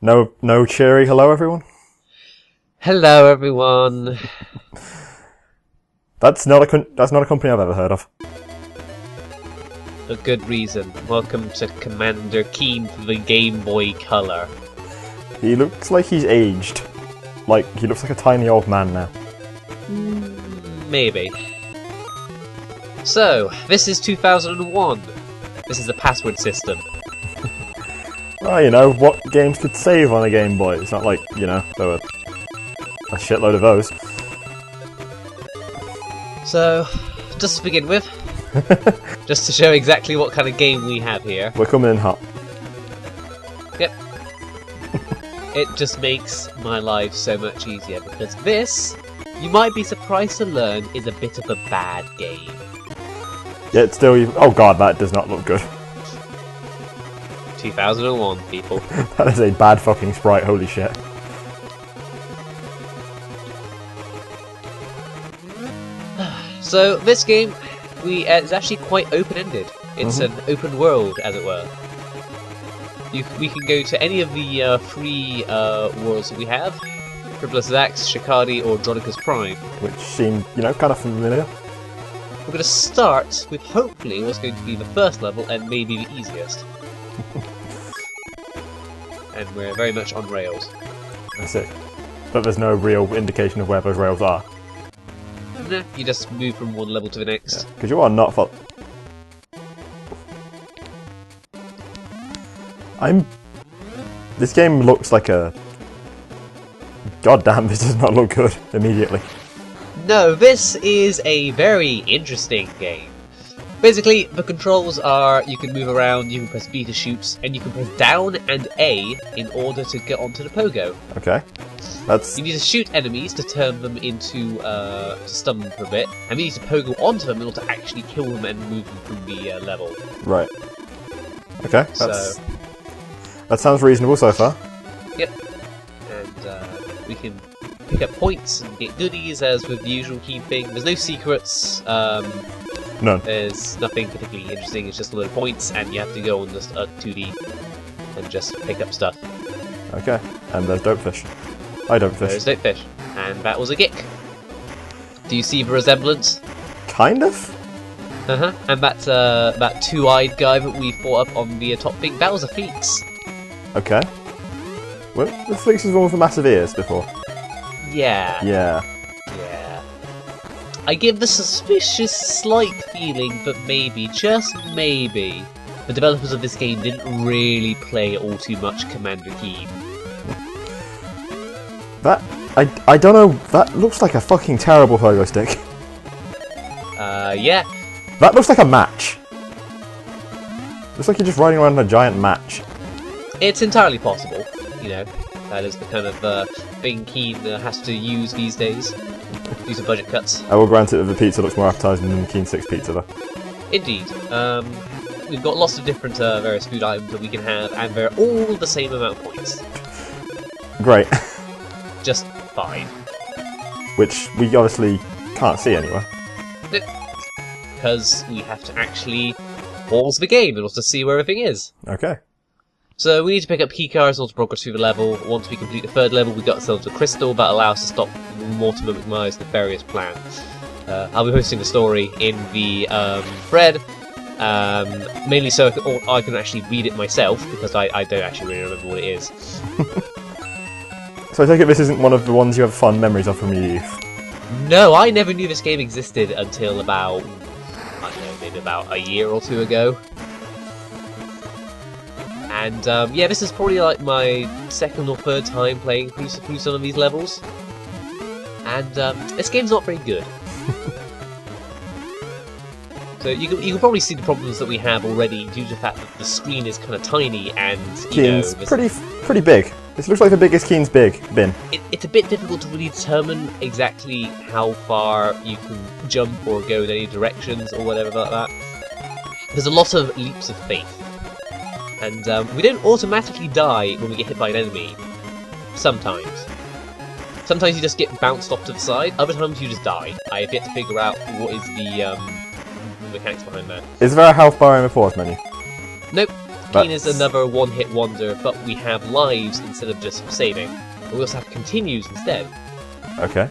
No cheery hello, everyone? Hello, everyone. That's not a company I've ever heard of. A good reason. Welcome to Commander Keen for the Game Boy Color. He looks like he's aged. Like, he looks like a tiny old man now. Maybe. So, this is 2001. This is the password system. Well, you know, what games could save on a Game Boy? It's not like, you know, there were a shitload of those. So, just to begin with, just to show exactly what kind of game we have here. We're coming in hot. Yep. It just makes my life so much easier, because this, you might be surprised to learn, is a bit of a bad game. Yeah, it's still... Oh god, that does not look good. 2001, people. That is a bad fucking sprite, holy shit. So, this game, it's actually quite open-ended. It's an open world, as it were. We can go to any of the three worlds that we have. Frivolous Zax, Shikadi, or Dronica's Prime. Which seem, you know, kind of familiar. We're going to start with, hopefully, what's going to be the first level, and maybe the easiest. And we're very much on rails. That's it. But there's no real indication of where those rails are. No, you just move from one level to the next. Because you are not This game looks like a... God damn, this does not look good immediately. No, this is a very interesting game. Basically, the controls are you can move around, you can press B to shoot, and you can press down and A in order to get onto the pogo. Okay. That's... You need to shoot enemies to turn them into, to stun them for a bit, and you need to pogo onto them in order to actually kill them and move them through the level. Right. Okay, that sounds reasonable so far. Yep. And we can pick up points and get goodies as with the usual Keen thing. There's no secrets. None. There's nothing particularly interesting. It's just a load of points, and you have to go on this 2D and just pick up stuff. Okay. And there's Dopefish. Hi, Dopefish. There's Dopefish. And that was a Gick. Do you see the resemblance? Kind of? Uh-huh. And that two-eyed guy that we fought up on the top thing, that was a Feeks. Okay. Well, the Fleeks was one with the massive ears before. Yeah. Yeah. Yeah. I give the suspicious slight feeling that maybe, just maybe, the developers of this game didn't really play all too much Commander Keen. That... I don't know, that looks like a fucking terrible pogo stick. Yeah. That looks like a match. Looks like you're just riding around in a giant match. It's entirely possible, you know. That is the kind of thing Keen has to use these days. Do some budget cuts. I will grant it that the pizza looks more appetising than the Keen 6 pizza, though. Indeed. We've got lots of different various food items that we can have, and they're all the same amount of points. Great. Just fine. Which we obviously can't see anywhere. Because we have to actually pause the game in order to see where everything is. Okay. So we need to pick up keycards in order to progress through the level. Once we complete the third level, we got ourselves a crystal that allows us to stop Mortimer McMyers' nefarious plan. I'll be posting the story in the thread, mainly so I can actually read it myself, because I don't actually really remember what it is. So I take it this isn't one of the ones you have fond memories of from your youth? No, I never knew this game existed until about, I don't know, maybe about a year or two ago. And yeah, this is probably like my second or third time playing through some of these levels. And this game's not very good. So you can probably see the problems that we have already due to the fact that the screen is kind of tiny and, you Keen's know... pretty big. This looks like the biggest Keen's bin. It's a bit difficult to really determine exactly how far you can jump or go in any directions or whatever like that. There's a lot of leaps of faith. And we don't automatically die when we get hit by an enemy. Sometimes. Sometimes you just get bounced off to the side, other times you just die. I have yet to figure out what is the mechanics behind that. Is there a health bar in the pause menu? Nope. Keen is another one-hit wonder, but we have lives instead of just saving. And we also have continues instead. Okay.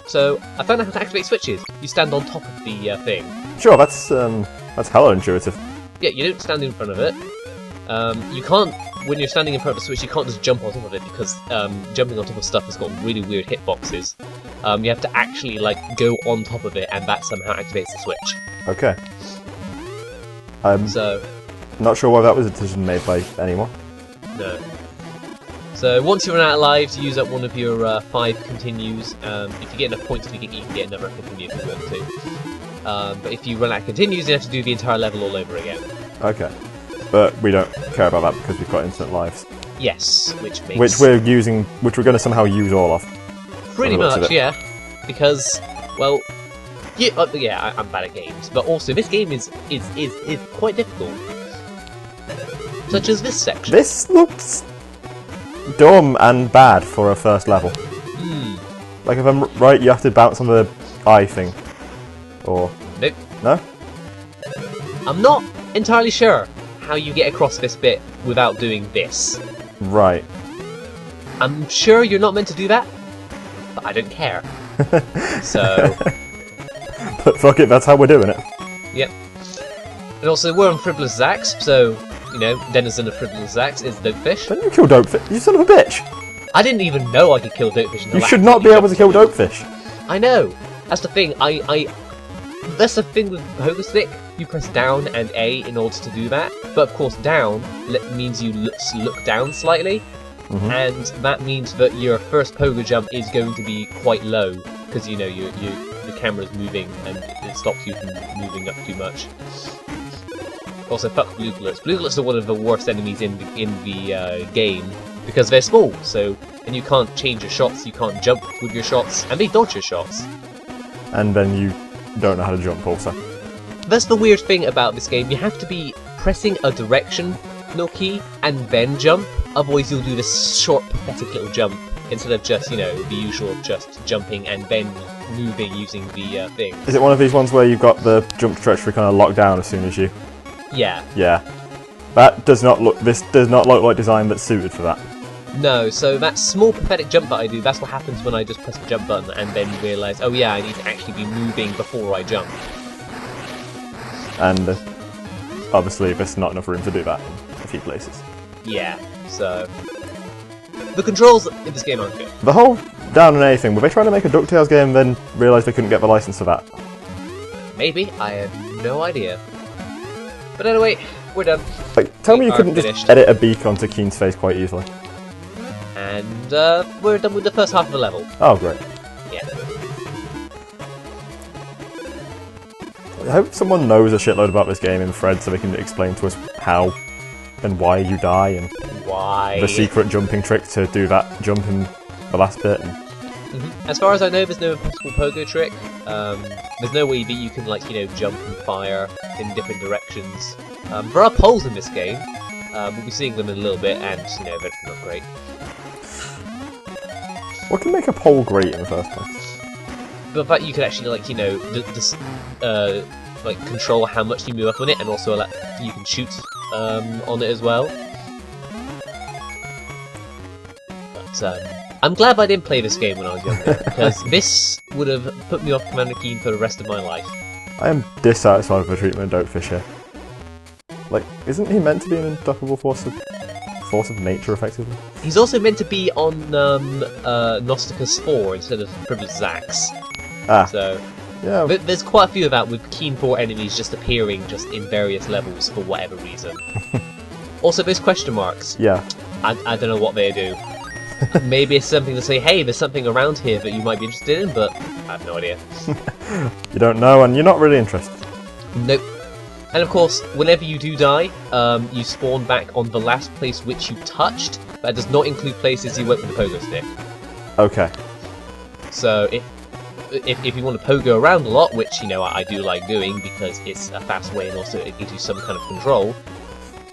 So, I found out how to activate switches. You stand on top of the thing. Sure, that's hella intuitive. Yeah, you don't stand in front of it. You can't, when you're standing in front of a switch, you can't just jump on top of it because jumping on top of stuff has got really weird hitboxes. You have to actually, like, go on top of it, and that somehow activates the switch. Okay. So, not sure why that was a decision made by anyone. no. So, once you run out of lives, you use up one of your 5 continues. If you get enough points, you can get another continue if you want to. But if you run out of continues, you have to do the entire level all over again. Okay. But we don't care about that because we've got instant lives. Yes, which makes... Which we're going to somehow use all of. Pretty much, yeah. Because, well... Yeah, I'm bad at games, but also this game is quite difficult. Such as this section. This looks dumb and bad for a first level. Like, if I'm right, you have to bounce on the eye thing. Or... Nope. No? I'm not entirely sure how you get across this bit without doing this. Right. I'm sure you're not meant to do that, but I don't care. So... But fuck it, that's how we're doing it. Yep. And also, we're on Frivolous Zax, so, you know, denizen of Frivolous Zax is Dopefish. Don't you kill Dopefish? You son of a bitch! I didn't even know I could kill Dopefish in the You last should not be able to kill Dopefish. I know! That's the thing, that's the thing with Pogo Stick. You press down and A in order to do that, but of course down means you look down slightly, and that means that your first Pogo jump is going to be quite low, because, you know, the camera's moving and it stops you from moving up too much. Also, fuck Blue Gluts. Blue Gluts are one of the worst enemies in the game because they're small. So, and you can't change your shots. You can't jump with your shots, and they dodge your shots. And then you don't know how to jump, also. That's the weird thing about this game. You have to be pressing a directional key and then jump. Otherwise, you'll do this short, pathetic little jump instead of just, you know, the usual just jumping and then moving using the thing. Is it one of these ones where you've got the jump trajectory kind of locked down as soon as you... Yeah. Yeah. That does not look... This does not look like design that's suited for that. No, so that small pathetic jump that I do, that's what happens when I just press the jump button and then realise, oh yeah, I need to actually be moving before I jump. And obviously there's not enough room to do that in a few places. Yeah, so... The controls in this game aren't good. The whole down and A thing, were they trying to make a DuckTales game and then realised they couldn't get the license for that? Maybe, I have no idea. But anyway, we're done. Like, tell me you couldn't finished. just edit a beak onto Keen's face quite easily. And we're done with the first half of the level. Oh, great. Yeah. I hope someone knows a shitload about this game in thread so they can explain to us how and why you die and why the secret jumping trick to do that jump in the last bit. And... As far as I know, there's no impossible pogo trick. There's no way that you can, like, you know, jump and fire in different directions. There are poles in this game. We'll be seeing them in a little bit, and, you know, they're not great. What can make a pole great in the first place? The fact you can actually, like, you know, like, control how much you move up on it, and also like, you can shoot on it as well. But I'm glad I didn't play this game when I was younger, because this would have put me off Commander Keen for the rest of my life. I am dissatisfied with the treatment of Dopefish here. Like, isn't he meant to be an unstoppable force of nature, effectively? He's also meant to be on Gnosticus 4 instead of Privileged Zax. Ah. So, yeah. There's quite a few of that with Keen 4 enemies just appearing just in various levels for whatever reason. Also, those question marks. Yeah. I don't know what they do. Maybe it's something to say, hey, there's something around here that you might be interested in, but I have no idea. You don't know, and you're not really interested. Nope. And of course, whenever you do die, you spawn back on the last place which you touched. That does not include places you went with the pogo stick. Okay. So if you want to pogo around a lot, which, you know, I do like doing because it's a fast way and also it gives you some kind of control,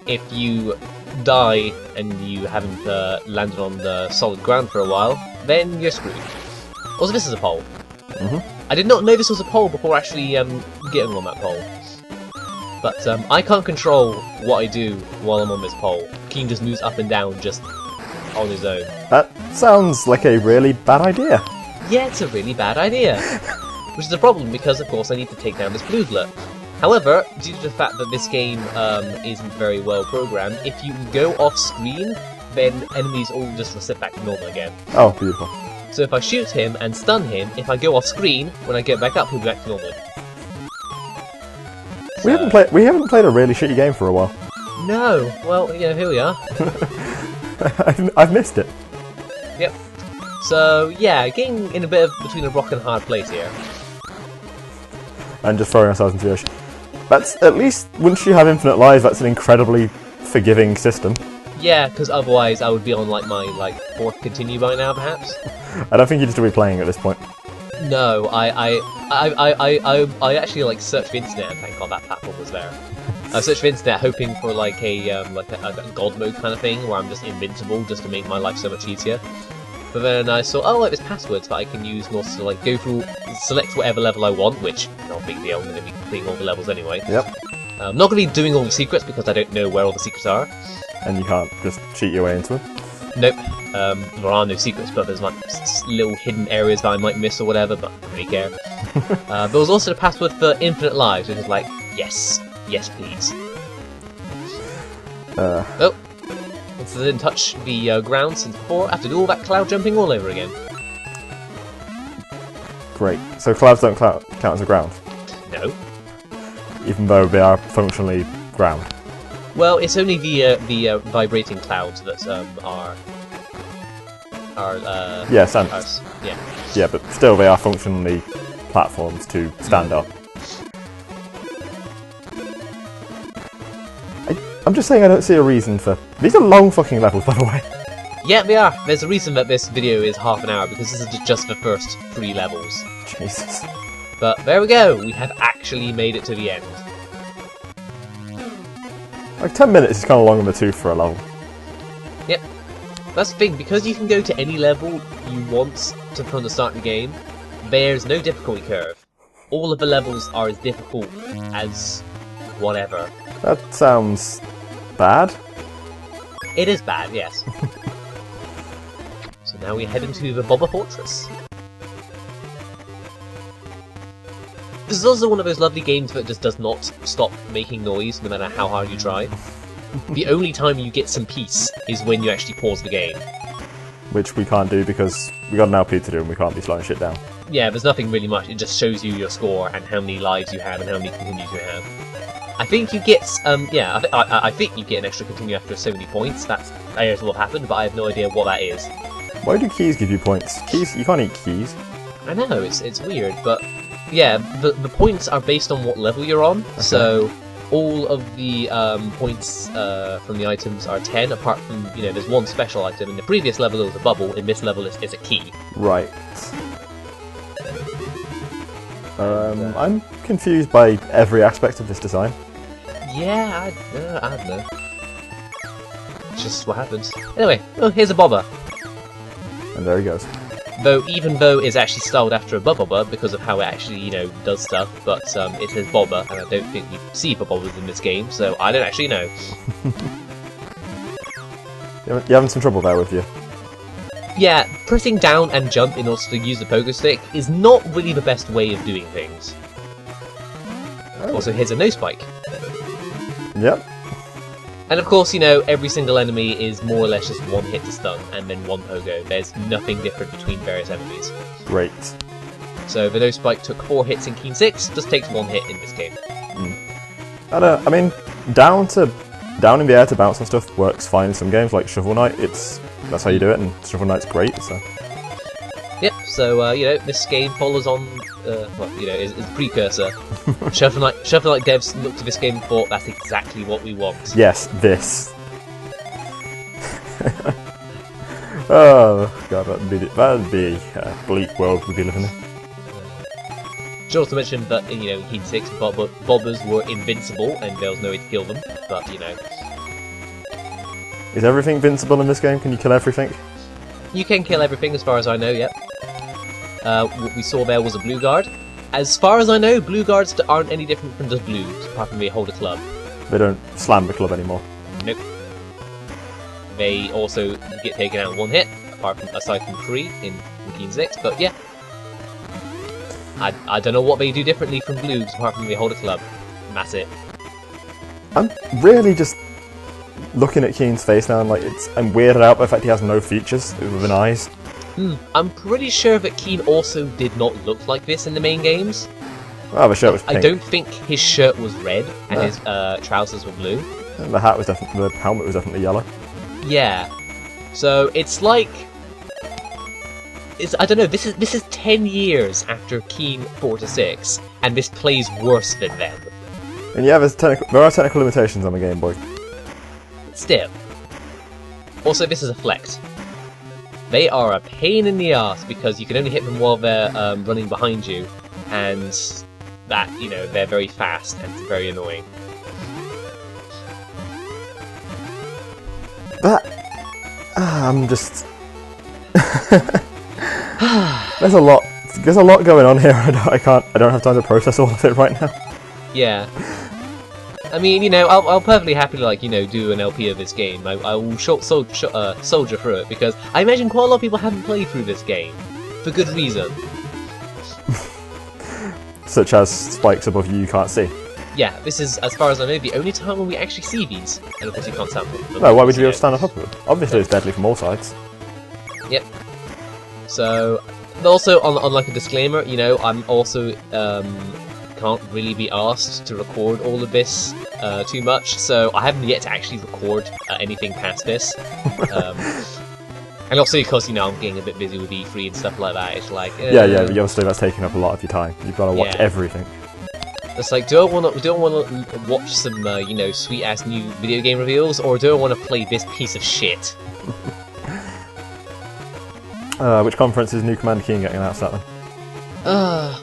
if you die and you haven't landed on the solid ground for a while, then you're screwed. Also, this is a pole. I did not know this was a pole before actually getting on that pole. But I can't control what I do while I'm on this pole. Keen just moves up and down just on his own. That sounds like a really bad idea. Yeah, it's a really bad idea. Which is a problem because, of course, I need to take down this Bloodlet. However, due to the fact that this game isn't very well programmed, if you go off screen, then enemies all just reset back to normal again. Oh, beautiful. So if I shoot him and stun him, if I go off screen, when I get back up, he'll be back to normal. We haven't played a really shitty game for a while. No, well, yeah, here we are. I've missed it. Yep. So yeah, getting in a bit of between a rock and a hard place here. And just throwing ourselves into the ocean. That's at least once you have infinite lives, that's an incredibly forgiving system. Yeah, because otherwise I would be on like my fourth continue by now, perhaps. I don't think you'd still be playing at this point. No, I actually like searched the internet and thank God that platform was there. I searched the internet hoping for like a god mode kind of thing where I'm just invincible just to make my life so much easier. But then I saw, oh, like there's passwords that I can use in order to like go through, select whatever level I want, which not a big deal. I'm going to be completing all the levels anyway. Yep. I'm not going to be doing all the secrets because I don't know where all the secrets are. And you can't just cheat your way into them. Nope. There are no secrets, but there's like little hidden areas that I might miss or whatever, but I don't really care. There was also the password for infinite lives, which is like, yes, yes please. Oh, since I didn't touch the ground since before, I have to do all that cloud jumping all over again. Great. So clouds don't count as a ground? No. Even though they are functionally ground? Well, it's only the vibrating clouds that are yeah, sand. Yeah. Yeah, but still they are functionally platforms to stand up. I'm just saying I don't see a reason for... These are long fucking levels, by the way. Yeah, they are. There's a reason that this video is half an hour, because this is just the first 3 levels. Jesus. But there we go, we have actually made it to the end. Like 10 minutes is kind of long in the tooth for a level. Yep. That's the thing, because you can go to any level you want from the start of the game, there's no difficulty curve. All of the levels are as difficult as whatever. That sounds bad. It is bad, yes. So now we head into the Bobber Fortress. This is also one of those lovely games that just does not stop making noise, no matter how hard you try. The only time you get some peace is when you actually pause the game. Which we can't do because we got an LP to do and we can't be slowing shit down. Yeah, there's nothing really much, it just shows you your score and how many lives you have and how many continues you have. I think you get, I think you get an extra continue after so many points. That's what happened, but I have no idea what that is. Why do keys give you points? Keys? You can't eat keys. I know, it's weird, but yeah, the points are based on what level you're on. Okay. So all of the points from the items are 10, apart from, there's one special item. In the previous level it was a bubble, in this level it's a key. Right. I'm confused by every aspect of this design. Yeah, I don't know. It's just what happens. Anyway, oh, here's a bobber. And there he goes. Even though it's actually styled after a bobber because of how it actually, does stuff, but it says bobber, and I don't think we see bobbers in this game, so I don't actually know. You're having some trouble there with you. Yeah, pressing down and jump in order to use the pogo stick is not really the best way of doing things. Oh. Also, here's a no spike. Yep. And of course, every single enemy is more or less just one hit to stun, and then one pogo. There's nothing different between various enemies. Great. So the no spike took 4 hits in Keen 6, just takes 1 hit in this game. I mean, down in the air to bounce and stuff works fine in some games, like Shovel Knight. That's how you do it, and Shovel Knight's great, so... Yep, so, this game follows on, is a precursor. Shovel Knight devs looked at this game and thought, that's exactly what we want. Yes, this. Oh, God, that'd be a bleak world we'd be living in. Should also mention that, in Heat 6, bobbers were invincible, and there was no way to kill them, but, Is everything invincible in this game? Can you kill everything? You can kill everything, as far as I know, yep. What we saw there was a blue guard. as far as I know, blue guards aren't any different from just blues, apart from they hold a club. They don't slam the club anymore. Nope. They also get taken out in one hit, aside from 3 in Keen 6, but yeah. I don't know what they do differently from blues, apart from they hold a club. And that's it. I'm really just looking at Keen's face now and like I'm weirded out by the fact he has no features other than eyes. I'm pretty sure that Keen also did not look like this in the main games. Oh, the shirt was pink. I don't think his shirt was red and his trousers were blue. And the helmet was definitely yellow. Yeah. So it's like I don't know. This is 10 years after Keen 4 to 6, and this plays worse than them. And yeah, there are technical limitations on the Game Boy. Still. Also, this is a flex. They are a pain in the ass because you can only hit them while they're running behind you, and that, you know, they're very fast and it's very annoying. I'm just... There's a lot going on here. I don't have time to process all of it right now. Yeah. I mean, you know, I'll perfectly happily, like, you know, do an LP of this game. I will soldier through it, because I imagine quite a lot of people haven't played through this game. For good reason. Such as spikes above you can't see. Yeah, this is, as far as I know, the only time when we actually see these. And of course you can't stand them. No, why would you be able to stand on top of it? Obviously it's deadly from all sides. Yep. So, also, on like a disclaimer, you know, I'm also, can't really be asked to record all of this too much, so I haven't yet to actually record anything past this. And also because, you know, I'm getting a bit busy with E3 and stuff like that, it's like... Yeah, obviously that's taking up a lot of your time. You've got to watch everything. It's like, do I want to watch some, you know, sweet-ass new video game reveals, or do I want to play this piece of shit? Which conference is New Commander Keen getting announced at then?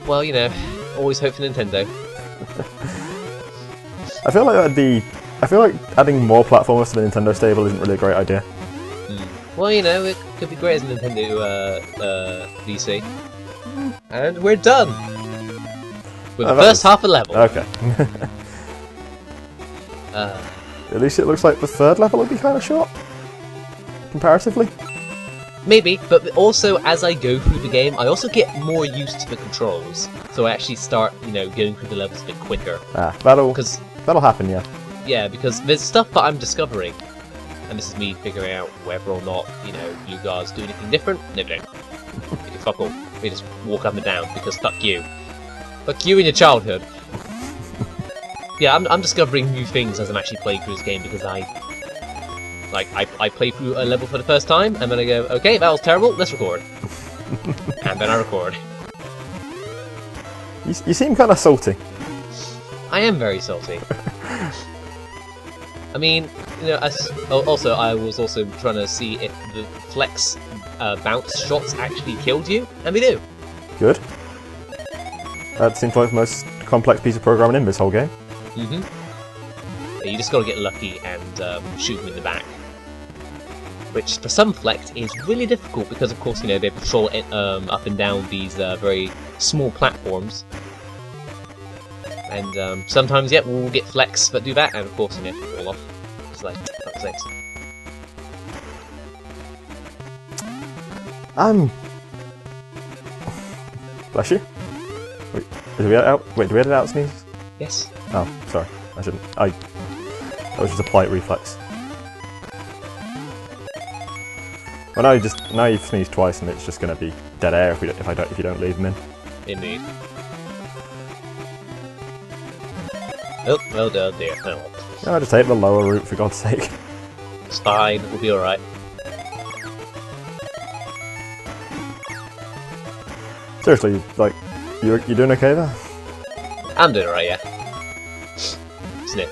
Well, you know, always hope for Nintendo. I feel like adding more platformers to the Nintendo stable isn't really a great idea. Well, you know, it could be great as a Nintendo VC. And we're done! With the first half of the level. Okay. At least it looks like the third level would be kind of short. Comparatively. Maybe, but also as I go through the game, I also get more used to the controls. So I actually start, you know, going through the levels a bit quicker. That'll happen, yeah. Yeah, because there's stuff that I'm discovering. And this is me figuring out whether or not, you know, you guys do anything different. No, they don't. You can fuck all. We just walk up and down, because fuck you. Fuck you in your childhood. Yeah, I'm discovering new things as I'm actually playing through this game, because I play through a level for the first time, and then I go, okay, that was terrible, let's record. And then I record. You seem kind of salty. I am very salty. I mean, you know, also I was also trying to see if the flex bounce shots actually killed you, and they do. Good. That seems like the most complex piece of programming in this whole game. Yeah, you just gotta get lucky and shoot them in the back. Which, for some flex, is really difficult because, of course, you know, they patrol up and down these very small platforms. And sometimes, yeah, we'll get flex that do that, and of course, you know, fall off. It's like, fuck's sakes. Bless you. Wait, do we edit out sneezes? Yes. Oh, sorry. I shouldn't. That was just a polite reflex. Well, now you've sneezed twice, and it's just going to be dead air if you don't leave them in. Indeed. Oh, well done, dear. Oh, well. No, just take the lower route, for God's sake. It's fine. We'll be all right. Seriously, like, you doing okay there? I'm doing alright, yeah. Sniff.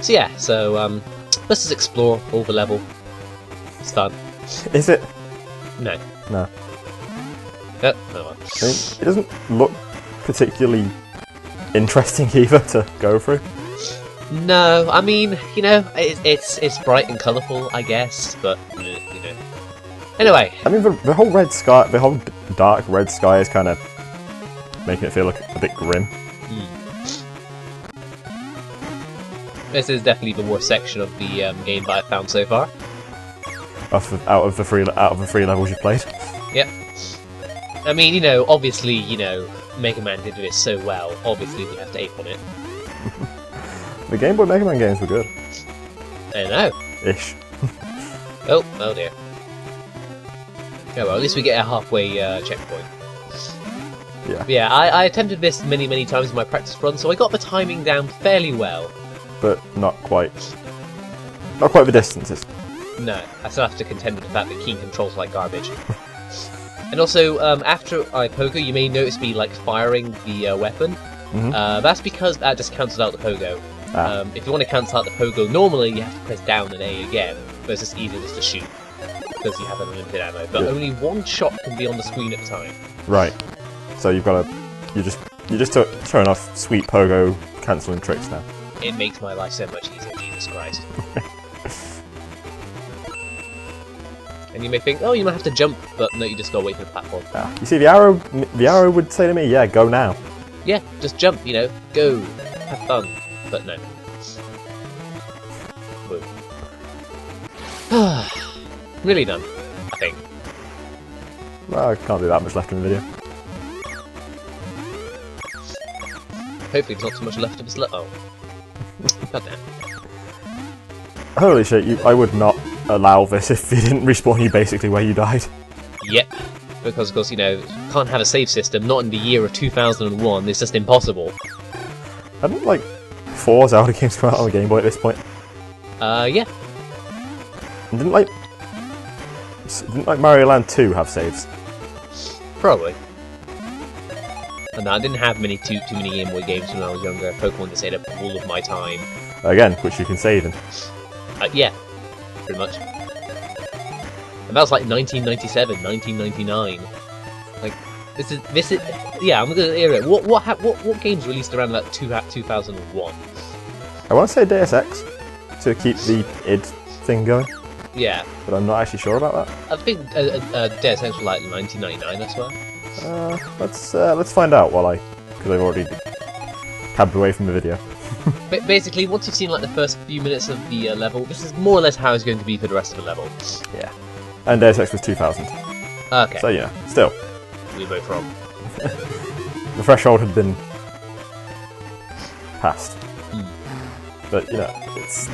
So yeah, let's just explore all the level. It's fun. Is it? No. No. Oh well. I mean, it doesn't look particularly interesting either to go through. No, I mean, you know, it's bright and colourful, I guess, but, you know. Anyway. I mean, the whole red sky, the whole dark red sky is kind of making it feel like a bit grim. This is definitely the worst section of the game that I've found so far. Out of the three levels you've played. Yep. I mean, you know, obviously, you know, Mega Man did this so well. Obviously, we have to ape on it. The Game Boy Mega Man games were good. I know. Ish. Oh dear. Oh well, at least we get a halfway checkpoint. Yeah. Yeah, I attempted this many times in my practice run, so I got the timing down fairly well. But not quite. Not quite the distances. No, I still have to contend with the fact that Keen controls like garbage. And also, after I pogo, you may notice me like firing the weapon. That's because that just cancels out the pogo. If you want to cancel out the pogo, normally you have to press down and A again, but it's just easier just to shoot because you have unlimited ammo. But only one shot can be on the screen at a time. Right. So you've got to you just showing off sweet pogo cancelling tricks now. It makes my life so much easier. Jesus Christ. And you may think, oh, you might have to jump, but no, you just gotta wait for the platform. You see, the arrow would say to me, yeah, go now. Yeah, just jump, you know, go, have fun. But no. Really done, I think. Well, I can't do that much left in the video. Hopefully there's not too much left of this oh. Goddamn. Holy shit, I would not allow this if it didn't respawn you basically where you died. Yep. Because, of course, you know, can't have a save system, not in the year of 2001, it's just impossible. Hadn't, like, 4 Zelda games come out on the Game Boy at this point? Yeah. And didn't Mario Land 2 have saves? Probably. And I didn't have too many Game Boy games when I was younger. Pokemon just ate up all of my time. Again, which you can save in. Yeah, pretty much. And that was like 1997, 1999. Like, this is yeah, I'm gonna hear it. What games released around about 2001? I want to say Deus Ex to keep the id thing going. Yeah, but I'm not actually sure about that. I think Deus Ex was like 1999, I swear. Let's find out because I've already tabbed away from the video. But basically, once you've seen like the first few minutes of the level, this is more or less how it's going to be for the rest of the level. Yeah. And Deus Ex was 2000. Okay. So, yeah, still. We were both wrong. The threshold had been passed. But, you know, it's...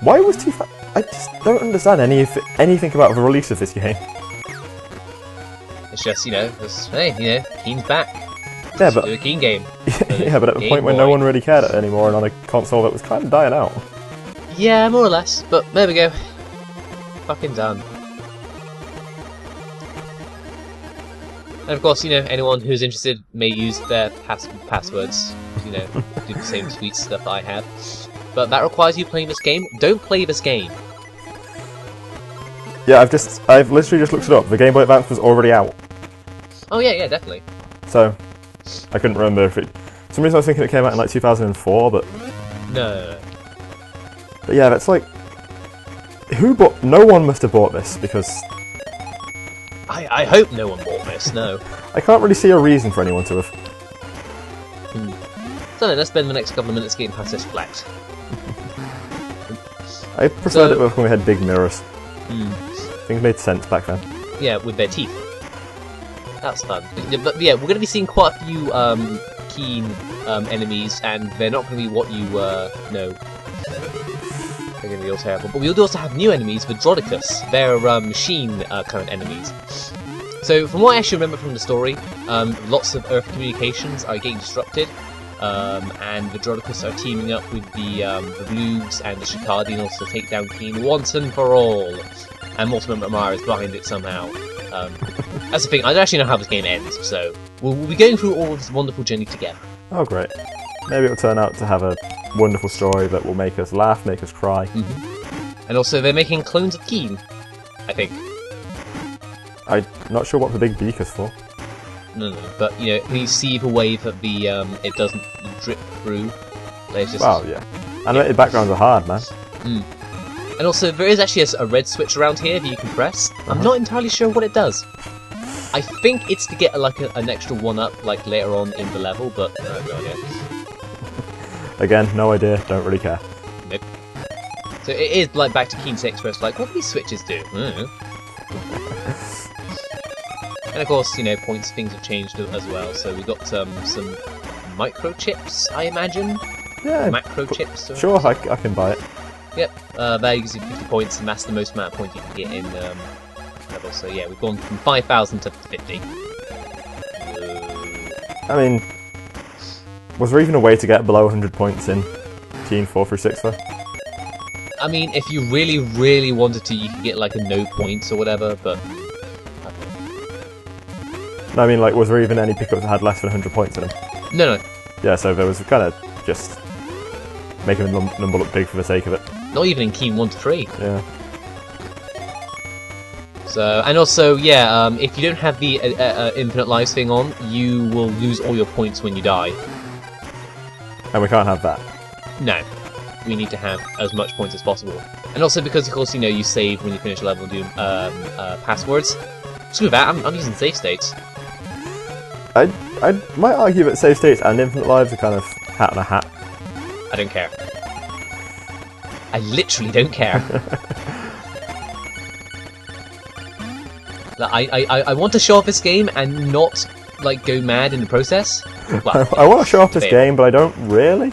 Why was 2000... I just don't understand anything about the release of this game. It's just, you know, hey, you know, Keen's back. Yeah, but... do a Keen game. Yeah, but at the point when no one really cared anymore and on a console that was kind of dying out. Yeah, more or less. But there we go. Fucking done. And of course, you know, anyone who's interested may use their passwords, you know, do the same sweet stuff I have. But that requires you playing this game. Don't play this game. Yeah, I've literally just looked it up. The Game Boy Advance was already out. Oh yeah, definitely. So, I couldn't remember if it... For some reason I was thinking it came out in like 2004, but... No. But yeah, that's like... No one must have bought this, because... I hope no one bought this, no. I can't really see a reason for anyone to have. So then, let's spend the next couple of minutes getting past this flex. I preferred it when we had big mirrors. Things made sense back then. Yeah, with their teeth. That's fun. But yeah, we're going to be seeing quite a few Keen enemies, and they're not going to be what you know. They're going to be all terrible. But we'll also have new enemies, the Drodicus. They're machine kind of enemies. So, from what I actually remember from the story, lots of Earth communications are getting disrupted, and the Drodicus are teaming up with the Blues and the Shikardinals to take down Keen once and for all. And Mortimer McMara is behind it somehow. That's the thing, I don't actually know how this game ends, so we'll be going through all of this wonderful journey together. Oh great. Maybe it'll turn out to have a wonderful story that will make us laugh, make us cry. And also they're making clones of Keen, I think. I'm not sure what the big beaker's for. No, but you know, you see the way that the it doesn't drip through. Just... Wow, yeah. Animated backgrounds are hard, man. And also, there is actually a red switch around here that you can press. I'm not entirely sure what it does. I think it's to get like an extra 1-up like later on in the level, but I have no idea. Again, no idea, don't really care. Nope. So it is like back to Keen 6 where it's like, what do these switches do? I don't know. And of course, you know, points, things have changed as well, so we got some microchips, I imagine? Yeah. Macrochips? Sure, I can buy it. Yep, that gives you 50 points, and that's the most amount of points you can get in level. So yeah, we've gone from 5,000 to 50. I mean, was there even a way to get below 100 points in Keen 4 through 6 though? I mean, if you really, really wanted to, you could get like a no points or whatever, but... No, I mean, like, was there even any pickups that had less than 100 points in them? No. Yeah, so there was kind of just making the number look big for the sake of it. Not even in Keen 1 to 3. Yeah. So, and also, yeah, if you don't have the infinite lives thing on, you will lose all your points when you die. And we can't have that. No. We need to have as much points as possible. And also because, of course, you know, you save when you finish a level and do passwords. Screw that, I'm using save states. I might argue that save states and infinite lives are kind of hat and a hat. I don't care. I literally don't care. Like, I want to show off this game and not like go mad in the process. Well, I want to show off this game, but I don't really.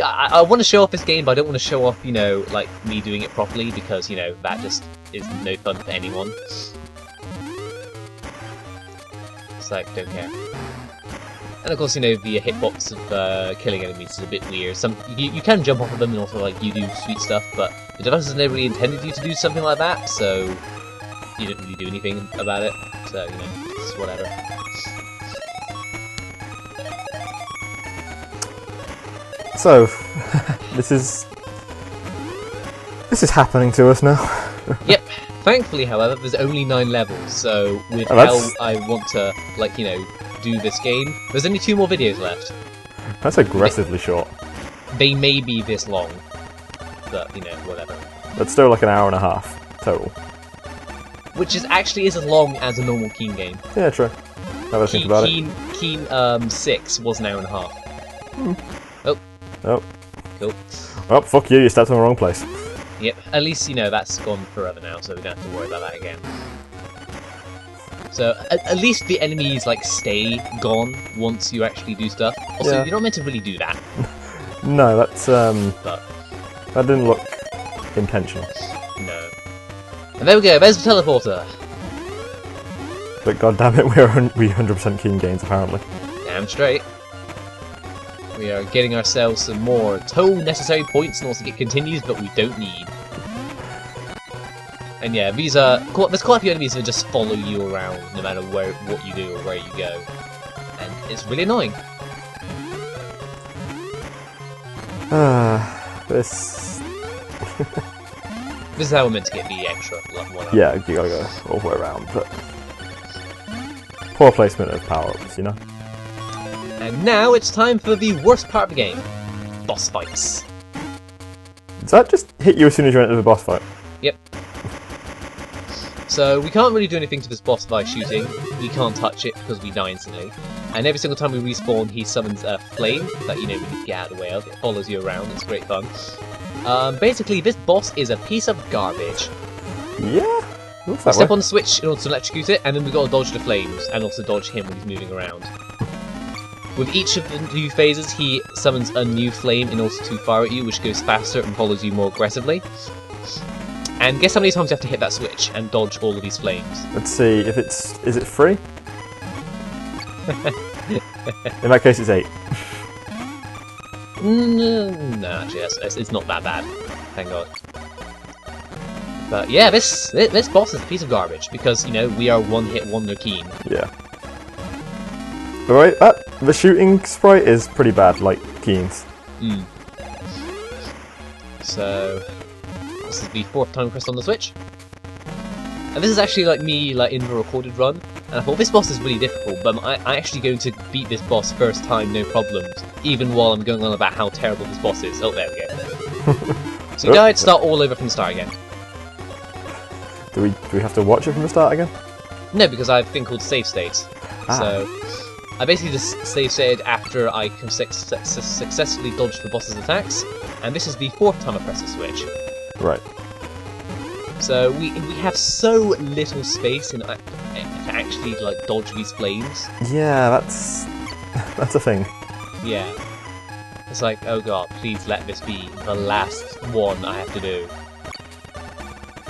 I want to show off this game, but I don't want to show off, you know, like me doing it properly because, you know, that just is no fun for anyone. It's like, don't care. And of course, you know, the hitbox of killing enemies is a bit weird. You can jump off of them and also, like, you do sweet stuff, but the developers never really intended you to do something like that, so you didn't really do anything about it. So, you know, it's whatever. So, this is happening to us now. Yep. Thankfully, however, there's only 9 levels, so with how I want to, like, you know, do this game, there's only 2 more videos left. That's aggressively short. They may be this long, but, you know, whatever. That's still like an hour and a half total. Which is actually as long as a normal Keen game. Yeah, true. Now that I think about it. Keen 6 was an hour and a half. Oh. Oh. Cool. Oh, fuck you, you stepped in the wrong place. Yep, at least, you know, that's gone forever now, so we don't have to worry about that again. So, at least the enemies, like, stay gone once you actually do stuff. Also, yeah. You're not meant to really do that. No, that's, But that didn't look intentional. no. And there we go, there's the teleporter. But goddammit, we 100% Keen games, apparently. Damn straight. We are getting ourselves some more total necessary points and also get continues, but we don't need. And yeah, these are there's quite a few enemies that just follow you around no matter what you do or where you go, and it's really annoying. This. This is how we're meant to get the extra level 1 up. Yeah, you gotta go all the way around, but poor placement of power-ups, you know. And now it's time for the worst part of the game: boss fights. Does that just hit you as soon as you enter the boss fight? Yep. So we can't really do anything to this boss by shooting. We can't touch it because we die instantly. And every single time we respawn, he summons a flame that, you know, we need to get out of the way of. It follows you around. It's great fun. Basically, this boss is a piece of garbage. Yeah. Looks that Step way. on the switch in order to electrocute it, and then we've got to dodge the flames, and also dodge him when he's moving around. With each of the 2 phases, he summons a new flame in order to fire at you, which goes faster and follows you more aggressively. And guess how many times you have to hit that switch and dodge all of these flames? Let's see if is it free? In that case, it's 8. No, actually, it's not that bad. Thank God. But yeah, this boss is a piece of garbage because, you know, we are one-hit wonder Keen. Yeah. But right, the shooting sprite is pretty bad, like Keen's. So this is the 4th time I pressed on the switch. And this is actually like me in the recorded run. And I thought this boss is really difficult, but I'm actually going to beat this boss first time, no problems. Even while I'm going on about how terrible this boss is. Oh, there we go. So you died, start all over from the start again. Do we have to watch it from the start again? No, because I have a thing called save states. So I basically just save stated after I can successfully dodge the boss's attacks, and this is the 4th time I press the switch. Right. So we have so little space to actually like dodge these flames. Yeah, that's a thing. Yeah. It's like, oh god, please let this be the last one I have to do.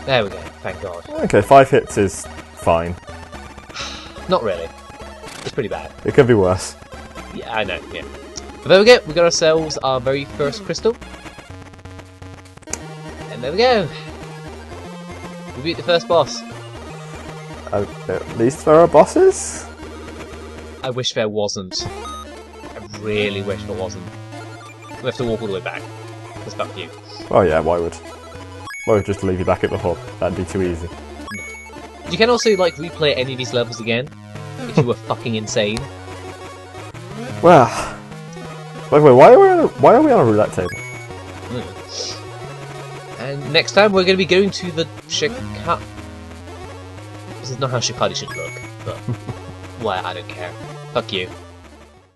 There we go, thank god. Okay, 5 hits is fine. Not really. It's pretty bad. It could be worse. Yeah, I know, yeah. But there we go, we got ourselves our very first crystal. And there we go. We beat the first boss. At least there are bosses? I wish there wasn't. I really wish there wasn't. We have to walk all the way back. That's fuck you. Oh yeah, why would? Why would just leave you back at the hub? That'd be too easy. You can also like replay any of these levels again if you were fucking insane. Well, by the way, why are we on a roulette table? And next time we're going to be going to the Shikari. This is not how Shikari should look, but well, I don't care. Fuck you.